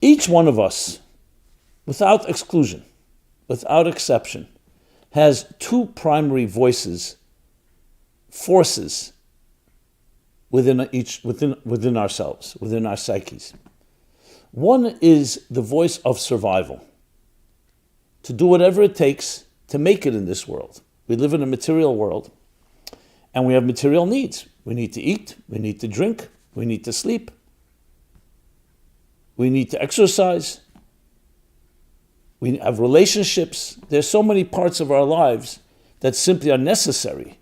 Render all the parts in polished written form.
Each one of us, without exclusion, without exception, has two primary voices, forces within ourselves, within our psyches. One is the voice of survival, to do whatever it takes to make it in this world. We live in a material world, and we have material needs. We need to eat, we need to drink, we need to sleep, we need to exercise, we have relationships. There's so many parts of our lives that simply are necessary.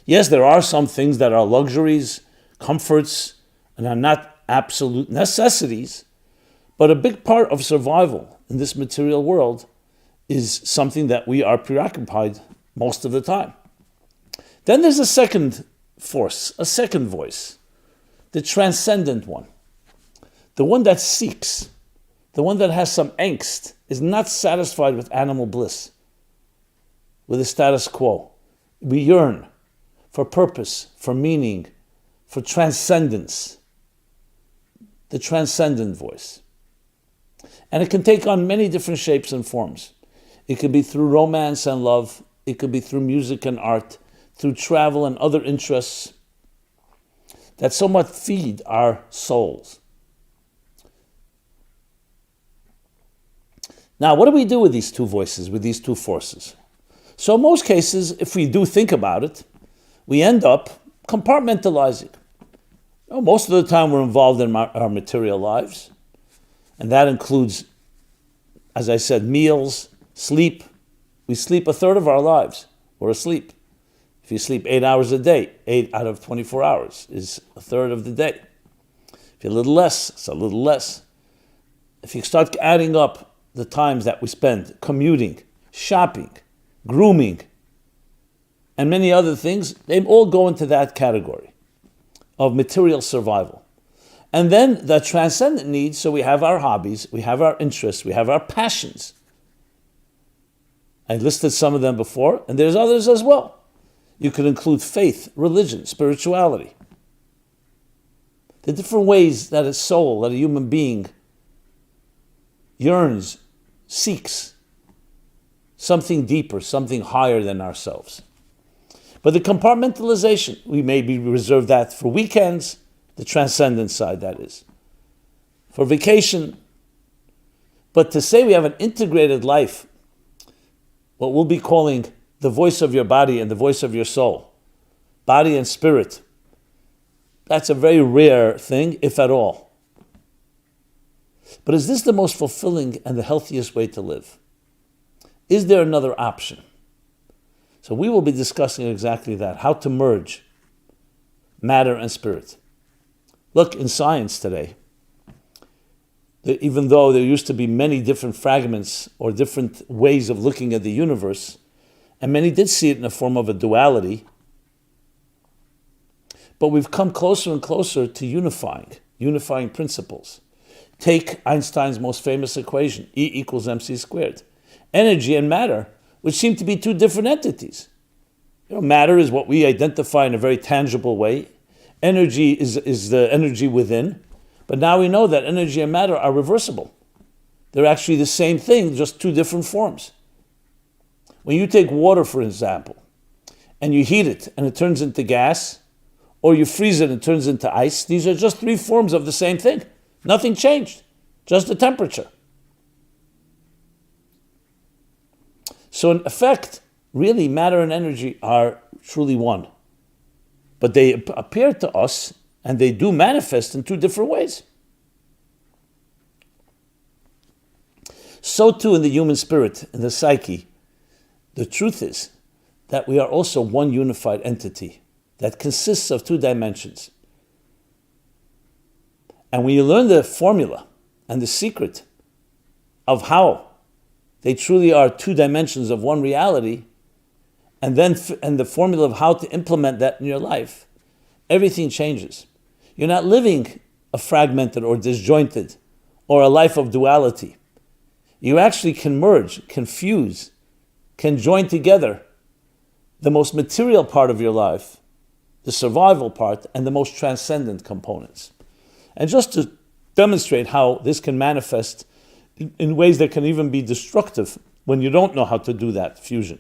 Yes, there are some things that are luxuries, comforts, and are not absolute necessities, but a big part of survival in this material world is something that we are preoccupied most of the time. Then there's a second force, a second voice, the transcendent one, the one that seeks, the one that has some angst, is not satisfied with animal bliss, with the status quo. We yearn for purpose, for meaning, for transcendence, the transcendent voice. And it can take on many different shapes and forms. It could be through romance and love, it could be through music and art, through travel and other interests that somewhat feed our souls. Now, what do we do with these two voices, with these two forces? So in most cases, if we do think about it, we end up compartmentalizing. Most of the time we're involved in our material lives, and that includes, as I said, meals, sleep. We sleep a third of our lives. We're asleep. If you sleep 8 hours a day, 8 out of 24 hours is a third of the day. If you're a little less, it's a little less. If you start adding up the times that we spend commuting, shopping, grooming, and many other things, they all go into that category of material survival. And then the transcendent needs, so we have our hobbies, we have our interests, we have our passions. I listed some of them before, and there's others as well. You could include faith, religion, spirituality. The different ways that a soul, that a human being yearns, seeks something deeper, something higher than ourselves. But the compartmentalization, we maybe reserve that for weekends, the transcendent side, that is. For vacation. But to say we have an integrated life, what we'll be calling the voice of your body and the voice of your soul, body and spirit, that's a very rare thing, if at all. But is this the most fulfilling and the healthiest way to live? Is there another option? So we will be discussing exactly that, how to merge matter and spirit. Look, in science today, even though there used to be many different fragments or different ways of looking at the universe, and many did see it in the form of a duality, but we've come closer and closer to unifying principles. Take Einstein's most famous equation, E equals mc squared. Energy and matter, which seem to be two different entities. Matter is what we identify in a very tangible way. Energy is the energy within. But now we know that energy and matter are reversible. They're actually the same thing, just two different forms. When you take water, for example, and you heat it and it turns into gas, or you freeze it and it turns into ice, these are just three forms of the same thing. Nothing changed, just the temperature. So in effect, really matter and energy are truly one. But they appear to us, and they do manifest in two different ways. So too in the human spirit, in the psyche, the truth is that we are also one unified entity that consists of two dimensions. And when you learn the formula and the secret of how they truly are two dimensions of one reality, and the formula of how to implement that in your life, everything changes. You're not living a fragmented or disjointed or a life of duality. You actually can merge, can fuse, can join together the most material part of your life, the survival part, and the most transcendent components. And just to demonstrate how this can manifest in ways that can even be destructive when you don't know how to do that fusion.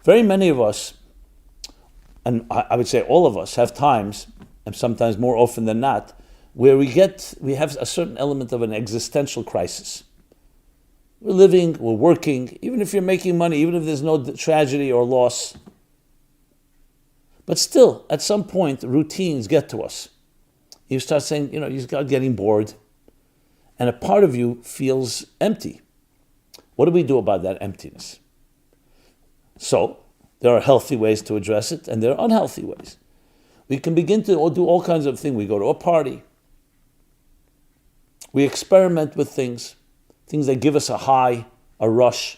Very many of us, and I would say all of us, have times, and sometimes more often than not, where we have a certain element of an existential crisis. We're living, we're working, even if you're making money, even if there's no tragedy or loss. But still, at some point, routines get to us. You start saying, you start getting bored, and a part of you feels empty. What do we do about that emptiness? So, there are healthy ways to address it, and there are unhealthy ways. We can begin to do all kinds of things. We go to a party. We experiment with things that give us a high, a rush.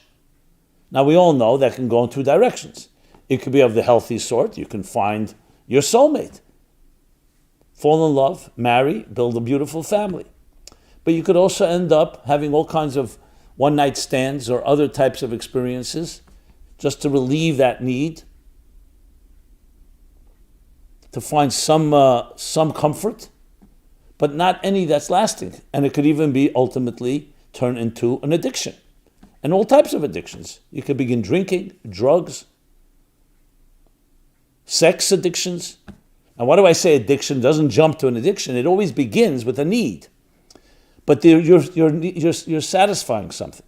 Now, we all know that can go in two directions. It could be of the healthy sort. You can find your soulmate, fall in love, marry, build a beautiful family. But you could also end up having all kinds of one-night stands or other types of experiences just to relieve that need, to find some comfort, but not any that's lasting. And it could even be ultimately turn into an addiction. And all types of addictions. You could begin drinking, drugs, sex addictions. Now, why do I say addiction? It doesn't jump to an addiction. It always begins with a need. But you're satisfying something.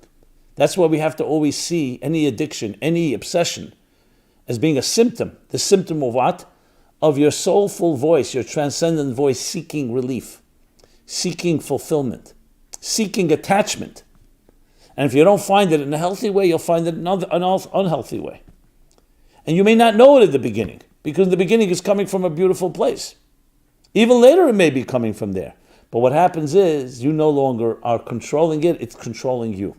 That's why we have to always see any addiction, any obsession, as being a symptom. The symptom of what? Of your soulful voice, your transcendent voice seeking relief, seeking fulfillment, seeking attachment. And if you don't find it in a healthy way, you'll find it in an unhealthy way. And you may not know it at the beginning, because the beginning is coming from a beautiful place. Even later it may be coming from there. But what happens is you no longer are controlling it, it's controlling you.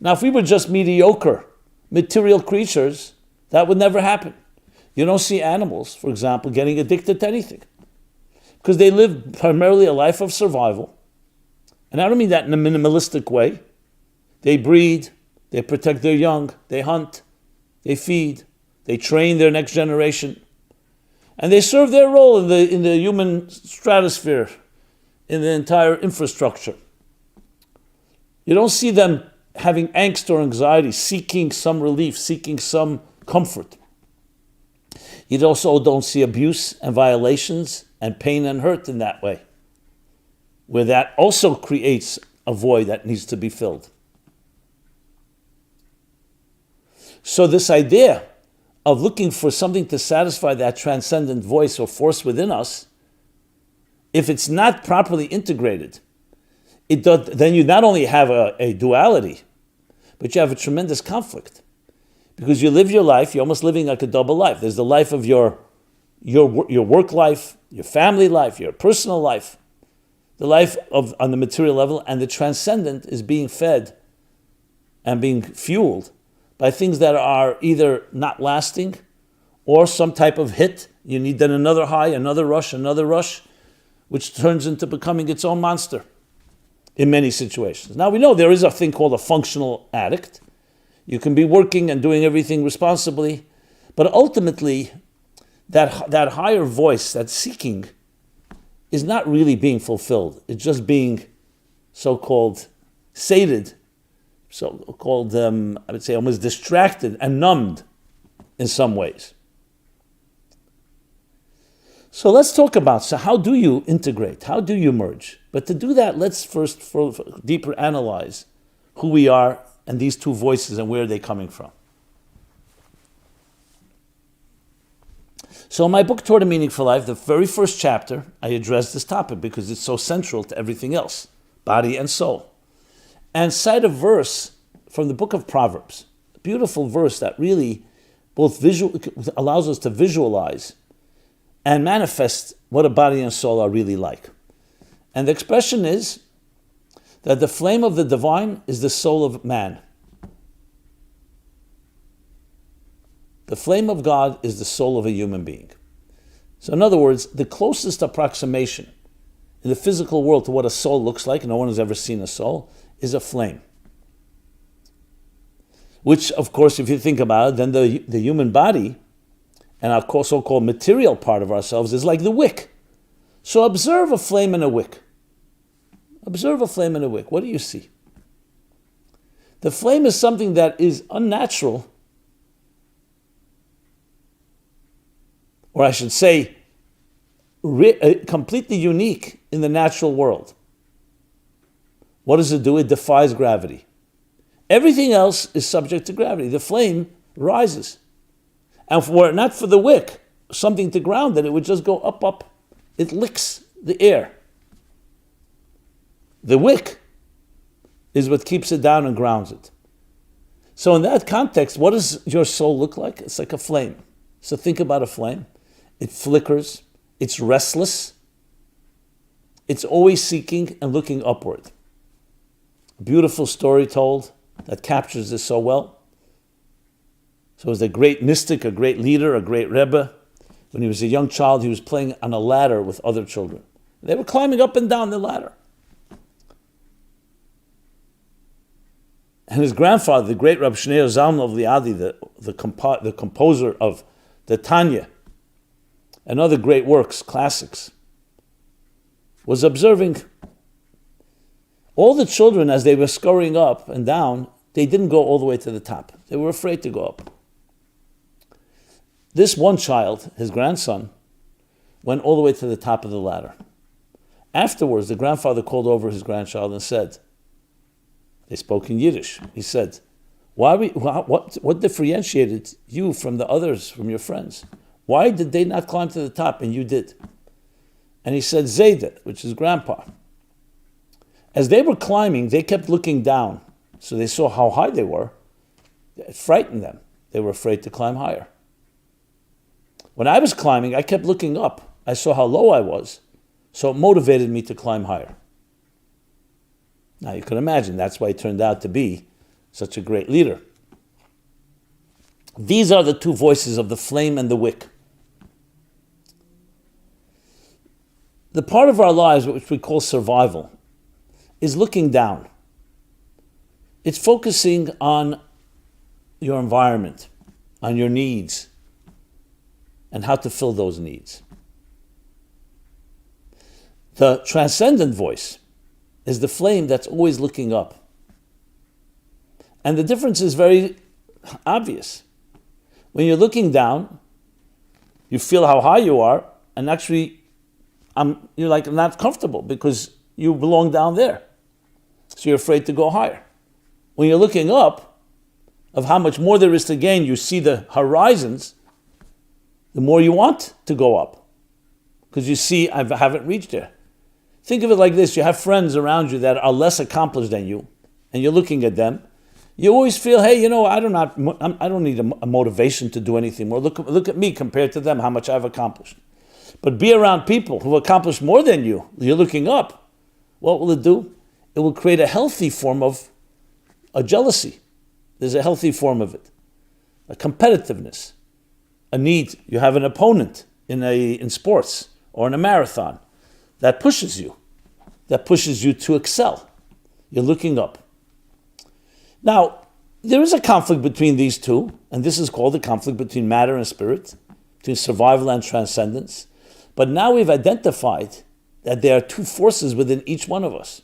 Now, if we were just mediocre, material creatures, that would never happen. You don't see animals, for example, getting addicted to anything, because they live primarily a life of survival. And I don't mean that in a minimalistic way. They breed, they protect their young, they hunt, they feed, they train their next generation, and they serve their role in the human stratosphere, in the entire infrastructure. You don't see them having angst or anxiety, seeking some relief, seeking some comfort. You also don't see abuse and violations and pain and hurt in that way, where that also creates a void that needs to be filled. So this idea of looking for something to satisfy that transcendent voice or force within us, if it's not properly integrated, then you not only have a duality, but you have a tremendous conflict. Because you live your life, you're almost living like a double life. There's the life of your work life, your family life, your personal life, the life on the material level, and the transcendent is being fed and being fueled by things that are either not lasting or some type of hit. You need then another high, another rush, which turns into becoming its own monster in many situations. Now, we know there is a thing called a functional addict. You can be working and doing everything responsibly, but ultimately, that higher voice, that seeking, is not really being fulfilled. It's just being so-called sated, so-called, I would say, almost distracted and numbed in some ways. So let's talk about, so how do you integrate? How do you merge? But to do that, let's first deeper analyze who we are and these two voices and where they're coming from. So in my book, Toward a Meaningful Life, the very first chapter, I address this topic because it's so central to everything else, body and soul. And cite a verse from the book of Proverbs, a beautiful verse that really both allows us to visualize and manifest what a body and soul are really like. And the expression is that the flame of the divine is the soul of man. The flame of God is the soul of a human being. So in other words, the closest approximation in the physical world to what a soul looks like, no one has ever seen a soul, is a flame. Which, of course, if you think about it, then the human body and our so-called material part of ourselves is like the wick. So observe a flame in a wick. Observe a flame in a wick. What do you see? The flame is something that is unnatural, or I should say, completely unique in the natural world. What does it do? It defies gravity. Everything else is subject to gravity. The flame rises. And were it not for the wick, something to ground it, it would just go up, up. It licks the air. The wick is what keeps it down and grounds it. So in that context, what does your soul look like? It's like a flame. So think about a flame. It flickers. It's restless. It's always seeking and looking upward. A beautiful story told that captures this so well. So it was a great mystic, a great leader, a great Rebbe. When he was a young child, he was playing on a ladder with other children. They were climbing up and down the ladder. And his grandfather, the great Rab Shneur Zalman of Liadi, the composer of the Tanya and other great works, classics, was observing all the children as they were scurrying up and down. They didn't go all the way to the top. They were afraid to go up. This one child, his grandson, went all the way to the top of the ladder. Afterwards, the grandfather called over his grandchild and said, they spoke in Yiddish. He said, what differentiated you from the others, from your friends? Why did they not climb to the top and you did? And he said, Zayda, which is grandpa. As they were climbing, they kept looking down. So they saw how high they were. It frightened them. They were afraid to climb higher. When I was climbing, I kept looking up. I saw how low I was. So it motivated me to climb higher. Now you can imagine that's why he turned out to be such a great leader. These are the two voices of the flame and the wick. The part of our lives which we call survival is looking down. It's focusing on your environment, on your needs, and how to fill those needs. The transcendent voice is the flame that's always looking up. And the difference is very obvious. When you're looking down, you feel how high you are, and actually you're like not comfortable because you belong down there. So you're afraid to go higher. When you're looking up, of how much more there is to gain, you see the horizons, the more you want to go up. Because you see, I haven't reached there. Think of it like this. You have friends around you that are less accomplished than you, and you're looking at them. You always feel, hey, I don't need a motivation to do anything more. Look at me compared to them, how much I've accomplished. But be around people who accomplished more than you. You're looking up. What will it do? It will create a healthy form of a jealousy. There's a healthy form of it. A competitiveness. A need. You have an opponent in sports or in a marathon that pushes you to excel. You're looking up. Now, there is a conflict between these two, and this is called the conflict between matter and spirit, between survival and transcendence. But now we've identified that there are two forces within each one of us.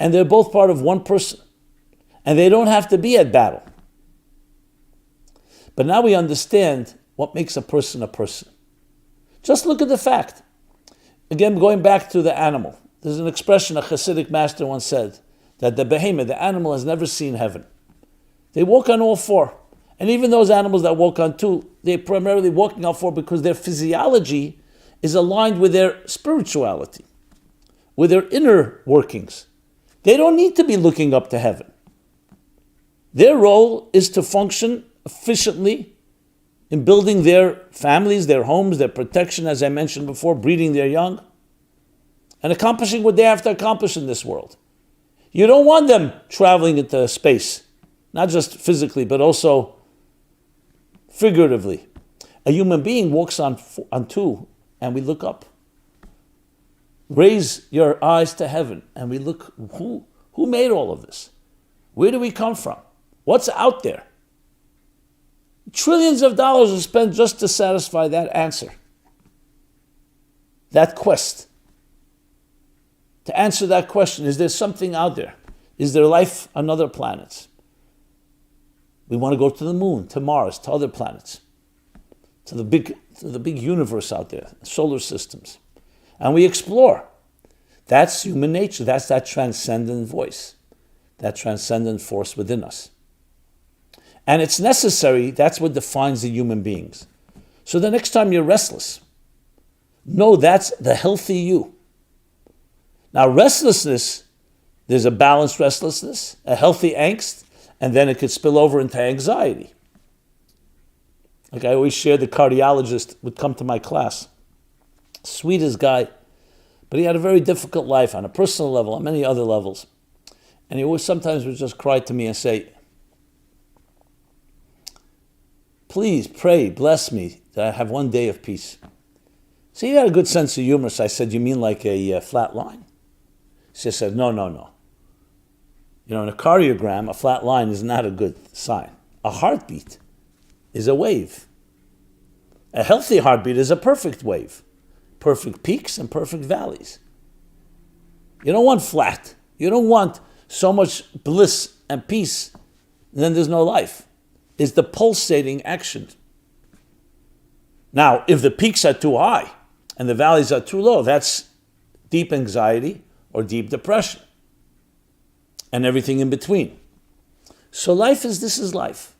And they're both part of one person. And they don't have to be at battle. But now we understand what makes a person a person. Just look at the fact. Again, going back to the animal. There's an expression a Hasidic master once said, that the behemoth, the animal, has never seen heaven. They walk on all four. And even those animals that walk on two, they're primarily walking on four because their physiology is aligned with their spirituality, with their inner workings. They don't need to be looking up to heaven. Their role is to function efficiently in building their families, their homes, their protection, as I mentioned before, breeding their young, and accomplishing what they have to accomplish in this world. You don't want them traveling into space, not just physically, but also figuratively. A human being walks on two, and we look up. Raise your eyes to heaven, and we look, who made all of this? Where do we come from? What's out there? Trillions of dollars are spent just to satisfy that answer. that quest. To answer that question, is there something out there? Is there life on other planets? We want to go to the moon, to Mars, to other planets, to the big universe out there, solar systems. And we explore. That's human nature. That's that transcendent voice, that transcendent force within us. And it's necessary. That's what defines the human beings. So the next time you're restless, know that's the healthy you. Now, restlessness, there's a balanced restlessness, a healthy angst, and then it could spill over into anxiety. Like I always share, the cardiologist would come to my class. Sweetest guy, but he had a very difficult life on a personal level, on many other levels. And he always sometimes would just cry to me and say, please pray, bless me, that I have one day of peace. So he had a good sense of humor. So I said, you mean like a flat line? She said, no. In a cardiogram, a flat line is not a good sign. A heartbeat is a wave. A healthy heartbeat is a perfect wave. Perfect peaks and perfect valleys. You don't want flat. You don't want so much bliss and peace, and then there's no life. It's the pulsating action. Now, if the peaks are too high and the valleys are too low, that's deep anxiety or deep depression and everything in between. So this is life.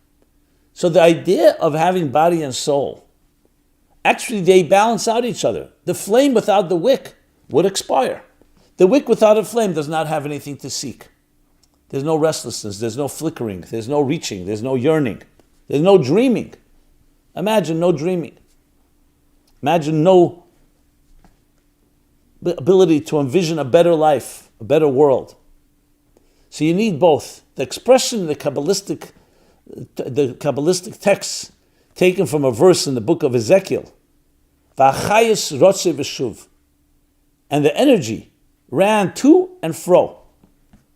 So the idea of having body and soul, actually they balance out each other. The flame without the wick would expire. The wick without a flame does not have anything to seek. There's no restlessness, there's no flickering, there's no reaching, there's no yearning, there's no dreaming. Imagine no dreaming. Imagine no ability to envision a better life, a better world. So you need both. The expression in the Kabbalistic texts taken from a verse in the book of Ezekiel, V'achayis rotze v'shuv, and the energy ran to and fro.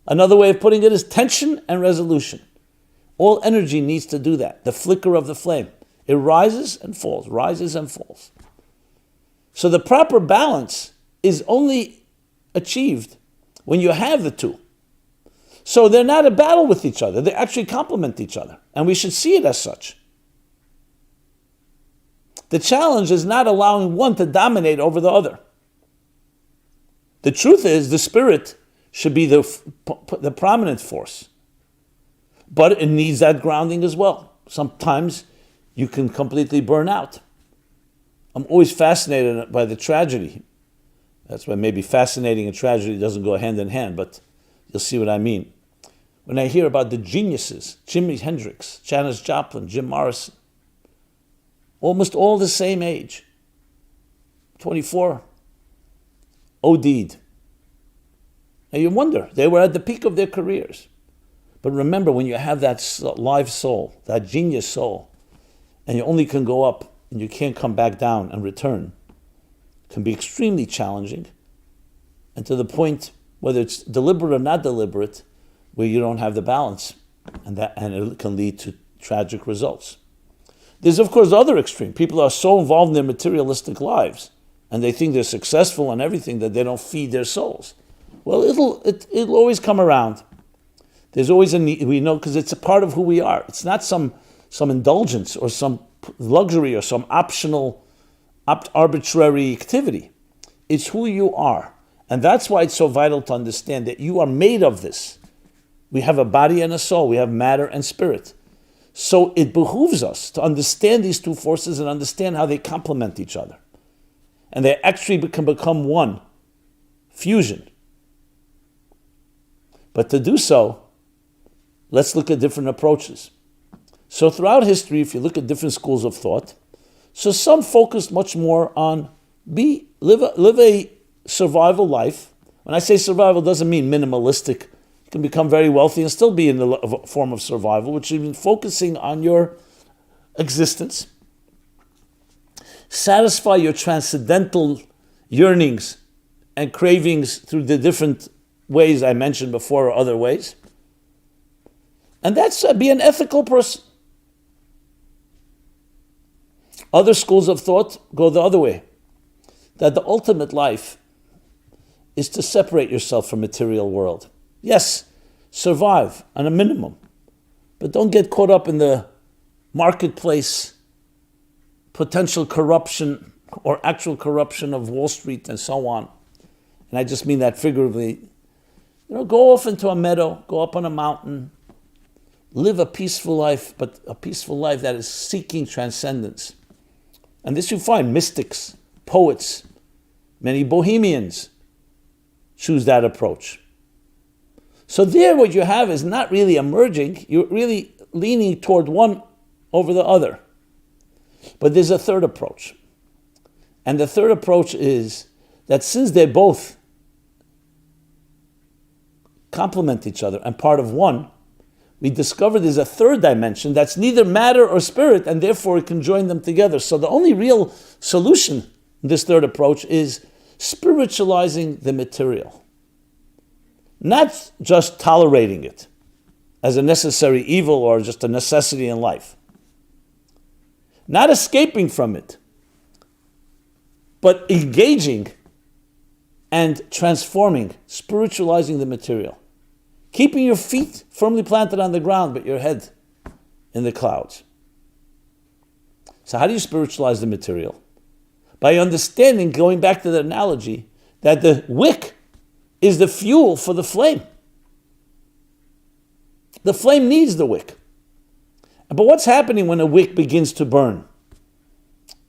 Another way of putting it is tension and resolution. All energy needs to do that, the flicker of the flame. It rises and falls, rises and falls. So the proper balance is only achieved when you have the two. So they're not a battle with each other, they actually complement each other, and we should see it as such. The challenge is not allowing one to dominate over the other. The truth is, the spirit should be the prominent force, but it needs that grounding as well. Sometimes you can completely burn out. I'm always fascinated by the tragedy. That's why maybe fascinating and tragedy doesn't go hand in hand, but you'll see what I mean. When I hear about the geniuses, Jimi Hendrix, Janis Joplin, Jim Morrison, almost all the same age, 24, OD'd. Now you wonder, they were at the peak of their careers. But remember, when you have that live soul, that genius soul, and you only can go up and you can't come back down and return, it can be extremely challenging, and to the point, whether it's deliberate or not deliberate, where you don't have the balance, and it can lead to tragic results. There's, of course, the other extreme. People are so involved in their materialistic lives, and they think they're successful and everything, that they don't feed their souls. Well, it'll always come around. There's always a need, we know, because it's a part of who we are. It's not some indulgence or some luxury or some optional, arbitrary activity. It's who you are. And that's why it's so vital to understand that you are made of this. We have a body and a soul. We have matter and spirit. So it behooves us to understand these two forces and understand how they complement each other. And they actually can become one, fusion. But to do so, let's look at different approaches. So throughout history, if you look at different schools of thought, so some focused much more on live a survival life. When I say survival, it doesn't mean minimalistic. You can become very wealthy and still be in the form of survival, which means focusing on your existence. Satisfy your transcendental yearnings and cravings through the different ways I mentioned before or other ways. And that's be an ethical person. Other schools of thought go the other way. that the ultimate life is to separate yourself from material world. Yes, survive on a minimum, but don't get caught up in the marketplace, potential corruption or actual corruption of Wall Street and so on. And I just mean that figuratively. Go off into a meadow, go up on a mountain, live a peaceful life, but a peaceful life that is seeking transcendence. And this you find mystics, poets, many bohemians choose that approach. So there what you have is not really emerging, you're really leaning toward one over the other. But there's a third approach. And the third approach is that since they both complement each other and part of one, we discover there's a third dimension that's neither matter or spirit, and therefore it can join them together. So the only real solution in this third approach is spiritualizing the material. Not just tolerating it as a necessary evil or just a necessity in life. Not escaping from it, but engaging and transforming, spiritualizing the material. Keeping your feet firmly planted on the ground, but your head in the clouds. So how do you spiritualize the material? By understanding, going back to the analogy, that the wick is the fuel for the flame. The flame needs the wick. But what's happening when a wick begins to burn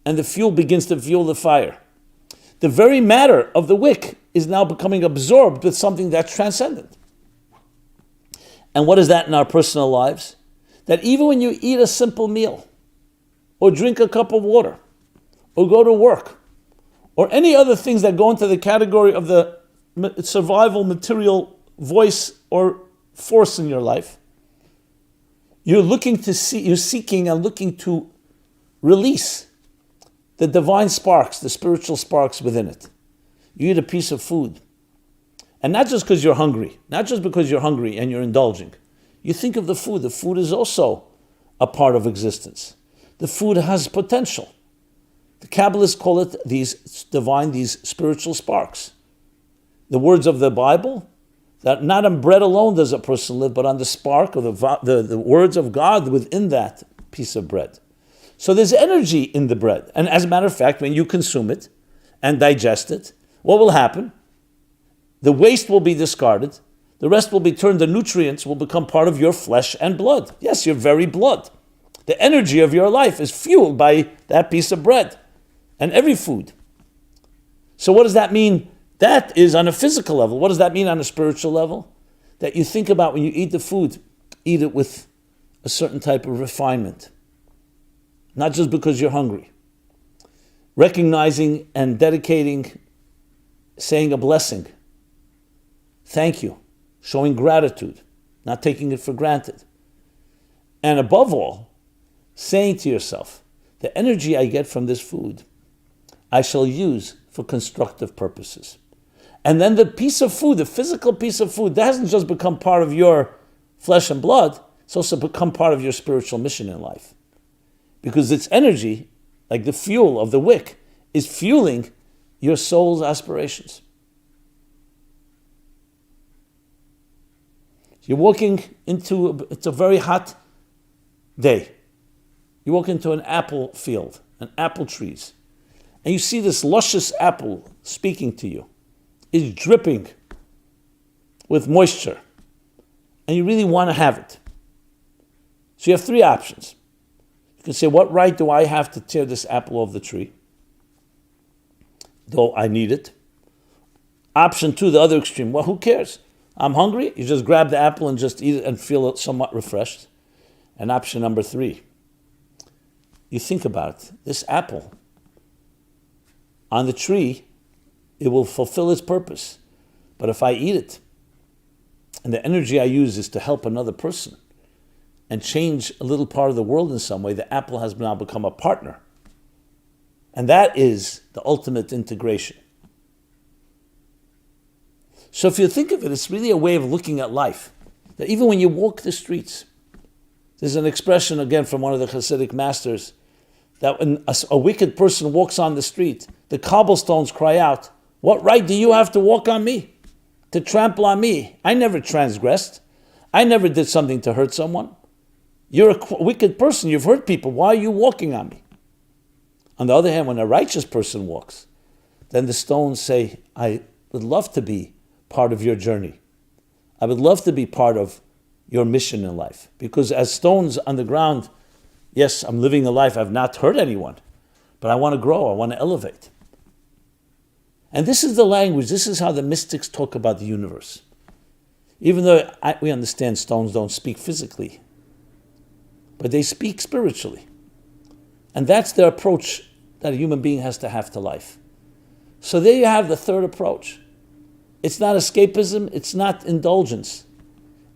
and the fuel begins to fuel the fire? The very matter of the wick is now becoming absorbed with something that's transcendent. And what is that in our personal lives? That even when you eat a simple meal, or drink a cup of water, or go to work, or any other things that go into the category of the survival material voice or force in your life, you're seeking and looking to release the divine sparks, the spiritual sparks within it. You eat a piece of food. And not just because you're hungry, not just because you're hungry and you're indulging. You think of the food. The food is also a part of existence. The food has potential. The Kabbalists call it these spiritual sparks. The words of the Bible, that not on bread alone does a person live, but on the spark of the words of God within that piece of bread. So there's energy in the bread. And as a matter of fact, when you consume it and digest it, what will happen? The waste will be discarded. The rest will be turned, the nutrients will become part of your flesh and blood. Yes, your very blood. The energy of your life is fueled by that piece of bread and every food. So what does that mean? That is on a physical level. What does that mean on a spiritual level? That you think about when you eat the food, eat it with a certain type of refinement. Not just because you're hungry. Recognizing and dedicating, saying a blessing. Thank you. Showing gratitude. Not taking it for granted. And above all, saying to yourself, the energy I get from this food, I shall use for constructive purposes. And then the piece of food, the physical piece of food, that hasn't just become part of your flesh and blood, it's also become part of your spiritual mission in life. Because its energy, like the fuel of the wick, is fueling your soul's aspirations. You're walking it's a very hot day. You walk into an apple field, an apple trees, and you see this luscious apple speaking to you. It's dripping with moisture, and you really want to have it. So you have three options. You can say, what right do I have to tear this apple off the tree? Though I need it. Option two, the other extreme. Well, who cares? I'm hungry. You just grab the apple and just eat it and feel somewhat refreshed. And option number three, you think about it. This apple on the tree, it will fulfill its purpose. But if I eat it, and the energy I use is to help another person and change a little part of the world in some way, the apple has now become a partner. And that is the ultimate integration. So if you think of it, it's really a way of looking at life. That even when you walk the streets, there's an expression again from one of the Hasidic masters that when a wicked person walks on the street, the cobblestones cry out, "What right do you have to walk on me? To trample on me? I never transgressed. I never did something to hurt someone. You're a wicked person. You've hurt people. Why are you walking on me?" On the other hand, when a righteous person walks, then the stones say, "I would love to be part of your journey. I would love to be part of your mission in life." Because as stones on the ground, yes, I'm living a life, I've not hurt anyone, but I want to grow, I want to elevate. And this is the language, this is how the mystics talk about the universe. Even though we understand stones don't speak physically, but they speak spiritually. And that's the approach that a human being has to have to life. So there you have the third approach. It's not escapism, it's not indulgence.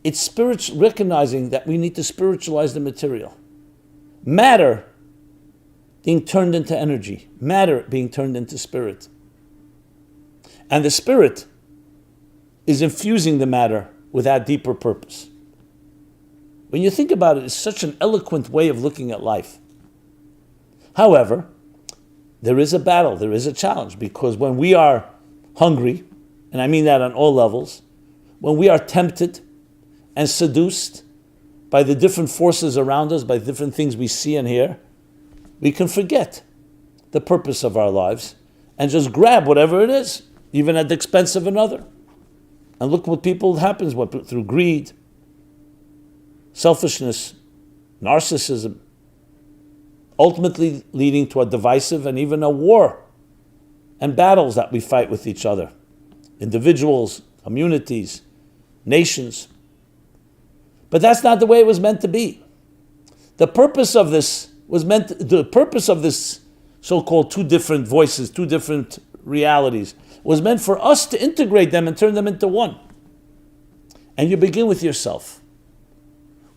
It's recognizing that we need to spiritualize the material. Matter being turned into energy, matter being turned into spirit. And the spirit is infusing the matter with that deeper purpose. When you think about it, it's such an eloquent way of looking at life. However, there is a battle, there is a challenge, because when we are hungry, and I mean that on all levels, when we are tempted and seduced by the different forces around us, by different things we see and hear, we can forget the purpose of our lives and just grab whatever it is, even at the expense of another. And look what happens through greed, selfishness, narcissism, ultimately leading to a divisive and even a war and battles that we fight with each other. Individuals, communities, nations. But that's not the way it was meant to be. The purpose of this so-called two different voices, two different realities, was meant for us to integrate them and turn them into one. And you begin with yourself.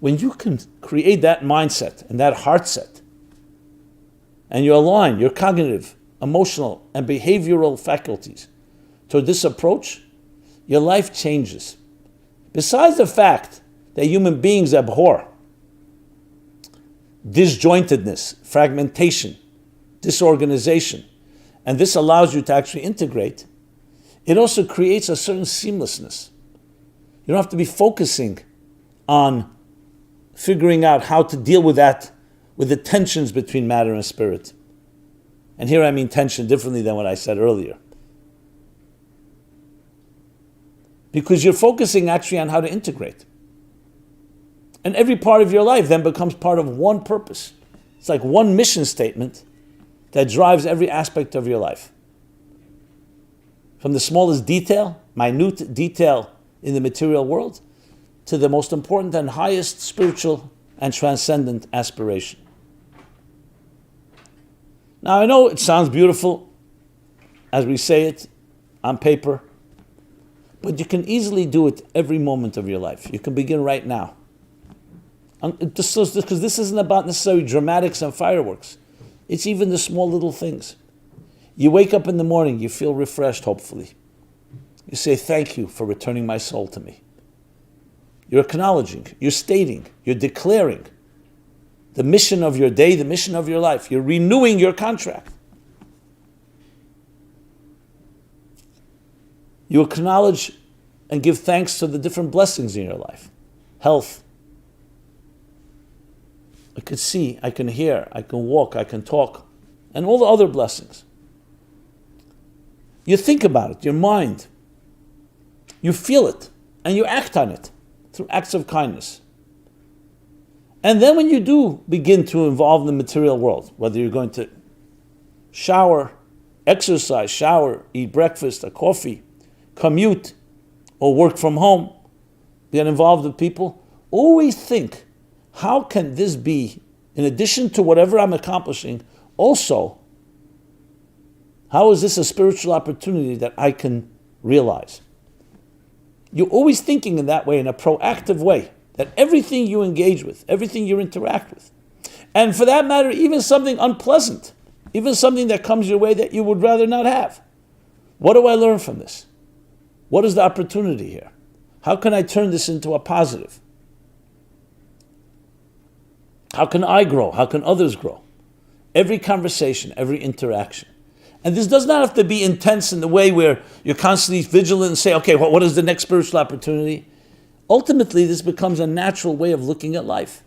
When you can create that mindset and that heart set, and you align your cognitive, emotional, and behavioral faculties to this approach, your life changes. Besides the fact that human beings abhor disjointedness, fragmentation, disorganization, and this allows you to actually integrate, it also creates a certain seamlessness. You don't have to be focusing on figuring out how to deal with that, with the tensions between matter and spirit. And here I mean tension differently than what I said earlier. Because you're focusing actually on how to integrate. And every part of your life then becomes part of one purpose. It's like one mission statement that drives every aspect of your life. From the smallest detail, minute detail in the material world, to the most important and highest spiritual and transcendent aspiration. Now I know it sounds beautiful as we say it on paper, but you can easily do it every moment of your life. You can begin right now. Because this isn't about necessarily dramatics and fireworks. It's even the small little things. You wake up in the morning, you feel refreshed, hopefully. You say, "Thank you for returning my soul to me." You're acknowledging, you're stating, you're declaring the mission of your day, the mission of your life. You're renewing your contract. You acknowledge and give thanks to the different blessings in your life. Health. I can see, I can hear, I can walk, I can talk, and all the other blessings. You think about it, your mind. You feel it, and you act on it through acts of kindness. And then when you do begin to involve in the material world, whether you're going to shower, exercise, shower, eat breakfast, a coffee, commute, or work from home, get involved with people, always think, how can this be, in addition to whatever I'm accomplishing, also, how is this a spiritual opportunity that I can realize? You're always thinking in that way, in a proactive way, that everything you engage with, everything you interact with, and for that matter, even something unpleasant, even something that comes your way that you would rather not have. What do I learn from this? What is the opportunity here? How can I turn this into a positive? How can I grow? How can others grow? Every conversation, every interaction. And this does not have to be intense in the way where you're constantly vigilant and say, okay, what is the next spiritual opportunity? Ultimately, this becomes a natural way of looking at life.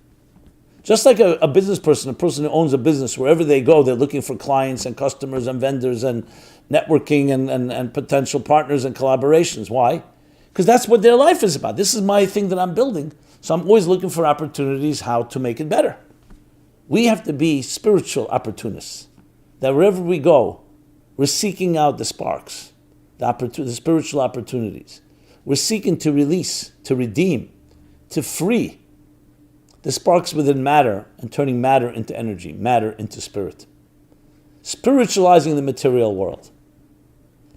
Just like a business person, a person who owns a business, wherever they go, they're looking for clients and customers and vendors and networking and potential partners and collaborations. Why? Because that's what their life is about. This is my thing that I'm building. So I'm always looking for opportunities how to make it better. We have to be spiritual opportunists. That wherever we go, we're seeking out the sparks, the spiritual opportunities. We're seeking to release, to redeem, to free the sparks within matter and turning matter into energy, matter into spirit. Spiritualizing the material world.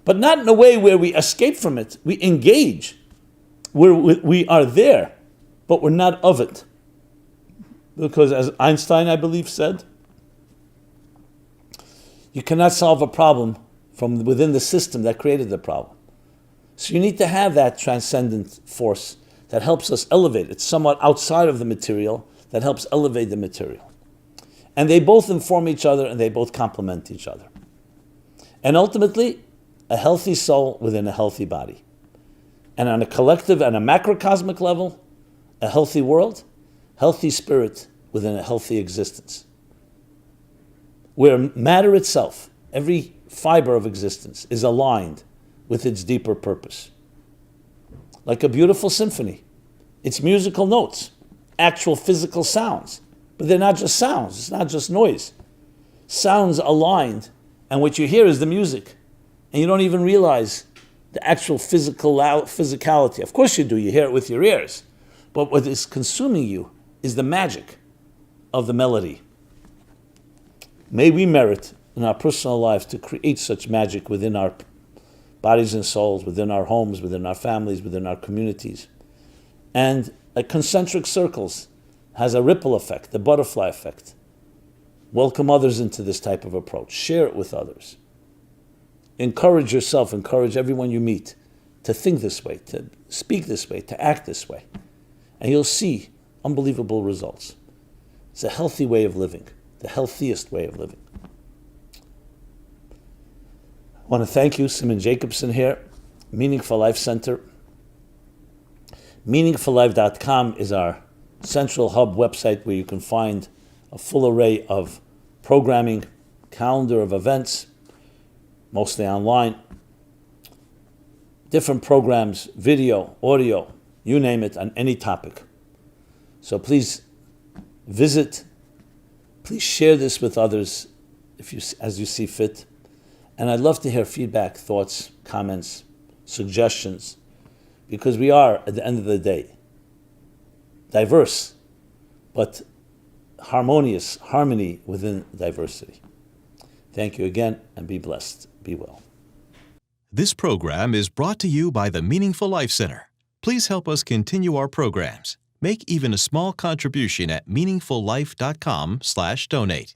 But not in a way where we escape from it. We engage. We are there, but we're not of it. Because as Einstein, I believe, said, you cannot solve a problem from within the system that created the problem. So you need to have that transcendent force that helps us elevate. It's somewhat outside of the material that helps elevate the material. And they both inform each other and they both complement each other. And ultimately, a healthy soul within a healthy body. And on a collective and a macrocosmic level, a healthy world, healthy spirit within a healthy existence. Where matter itself, every fiber of existence, is aligned with its deeper purpose. Like a beautiful symphony. It's musical notes, actual physical sounds. But they're not just sounds, it's not just noise. Sounds aligned, and what you hear is the music. And you don't even realize the actual physicality. Of course you do, you hear it with your ears. But what is consuming you is the magic of the melody. May we merit in our personal lives to create such magic within our bodies and souls, within our homes, within our families, within our communities. And concentric circles has a ripple effect, the butterfly effect. Welcome others into this type of approach. Share it with others. Encourage yourself, encourage everyone you meet to think this way, to speak this way, to act this way. And you'll see unbelievable results. It's a healthy way of living, the healthiest way of living. I want to thank you, Simon Jacobson here, Meaningful Life Center. MeaningfulLife.com is our central hub website where you can find a full array of programming, calendar of events, mostly online, different programs, video, audio, you name it, on any topic. So please visit, please share this with others as you see fit. And I'd love to hear feedback, thoughts, comments, suggestions, because we are, at the end of the day, diverse, but harmony within diversity. Thank you again, and be blessed. Be well. This program is brought to you by the Meaningful Life Center. Please help us continue our programs. Make even a small contribution at meaningfullife.com/donate.